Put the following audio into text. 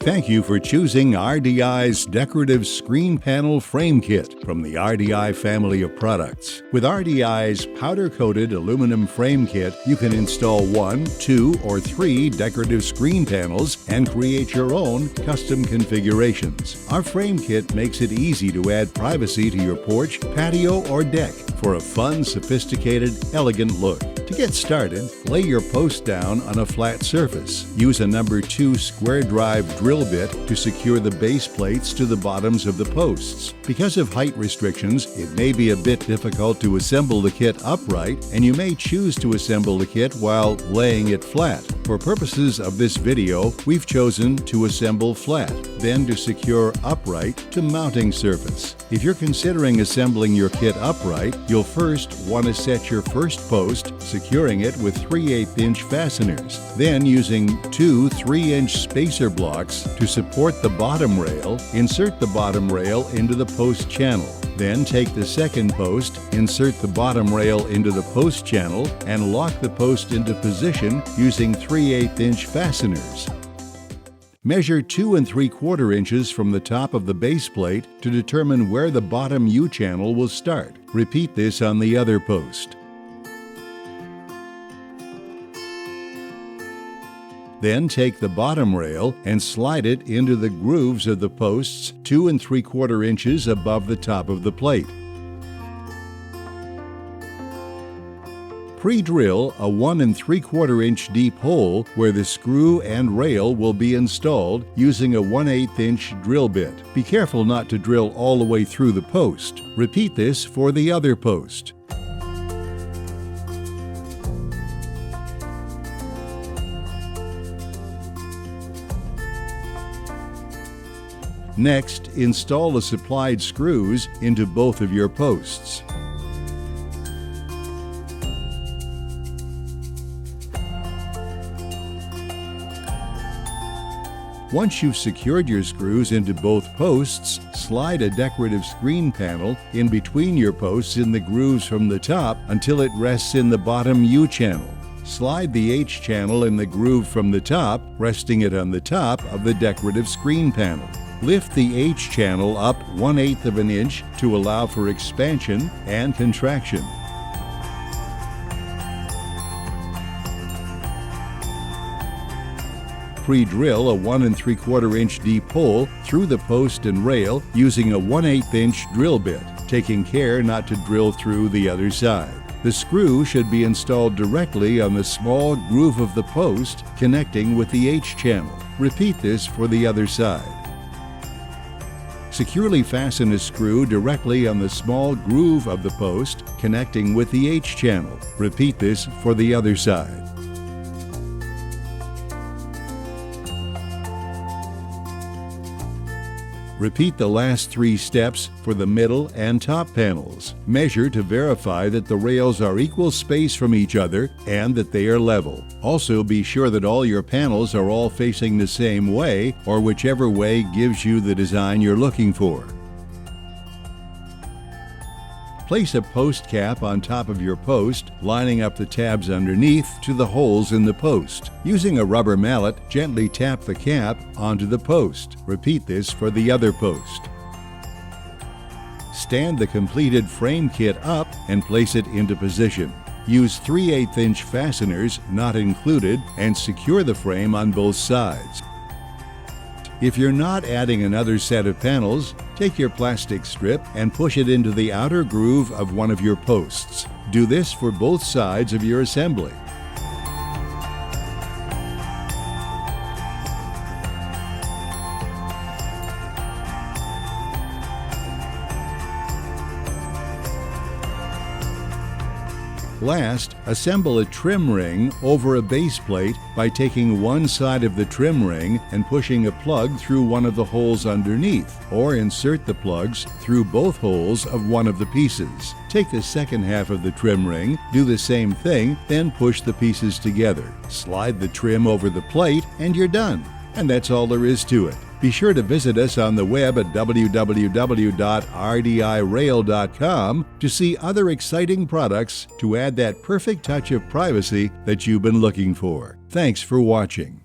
Thank you for choosing RDI's Decorative Screen Panel Frame Kit from the RDI family of products. With RDI's powder-coated aluminum frame kit, you can install 1, 2, or 3 decorative screen panels and create your own custom configurations. Our frame kit makes it easy to add privacy to your porch, patio, or deck for a fun, sophisticated, elegant look. To get started, lay your post down on a flat surface. Use a number 2 square drive drill bit to secure the base plates to the bottoms of the posts. Because of height restrictions, it may be a bit difficult to assemble the kit upright, and you may choose to assemble the kit while laying it flat. For purposes of this video, we've chosen to assemble flat, then to secure upright to mounting surface. If you're considering assembling your kit upright, you'll first want to set your first post, securing it with 3/8" fasteners. Then, using 2 3-inch spacer blocks to support the bottom rail, insert the bottom rail into the post channel. Then take the second post, insert the bottom rail into the post channel, and lock the post into position using 3/8" fasteners. Measure 2 3/4 inches from the top of the base plate to determine where the bottom U-channel will start. Repeat this on the other post. Then take the bottom rail and slide it into the grooves of the posts 2 3/4 inches above the top of the plate. Pre-drill a 1 3/4 inch deep hole where the screw and rail will be installed using a 1/8" drill bit. Be careful not to drill all the way through the post. Repeat this for the other post. Next, install the supplied screws into both of your posts. Once you've secured your screws into both posts, slide a decorative screen panel in between your posts in the grooves from the top until it rests in the bottom U-channel. Slide the H-channel in the groove from the top, resting it on the top of the decorative screen panel. Lift the H-channel up 1/8 inch to allow for expansion and contraction. Pre-drill a 1 3/4 inch deep hole through the post and rail using a 1/8" drill bit, taking care not to drill through the other side. The screw should be installed directly on the small groove of the post connecting with the H-channel. Repeat this for the other side. Securely fasten a screw directly on the small groove of the post connecting with the H-channel. Repeat this for the other side. Repeat the last 3 steps for the middle and top panels. Measure to verify that the rails are equal space from each other and that they are level. Also, be sure that all your panels are all facing the same way, or whichever way gives you the design you're looking for. Place a post cap on top of your post, lining up the tabs underneath to the holes in the post. Using a rubber mallet, gently tap the cap onto the post. Repeat this for the other post. Stand the completed frame kit up and place it into position. Use 3/8" fasteners, not included, and secure the frame on both sides. If you're not adding another set of panels, take your plastic strip and push it into the outer groove of one of your posts. Do this for both sides of your assembly. Last, assemble a trim ring over a base plate by taking one side of the trim ring and pushing a plug through one of the holes underneath, or insert the plugs through both holes of one of the pieces. Take the second half of the trim ring, do the same thing, then push the pieces together. Slide the trim over the plate, and you're done. And that's all there is to it. Be sure to visit us on the web at www.rdirail.com to see other exciting products to add that perfect touch of privacy that you've been looking for. Thanks for watching.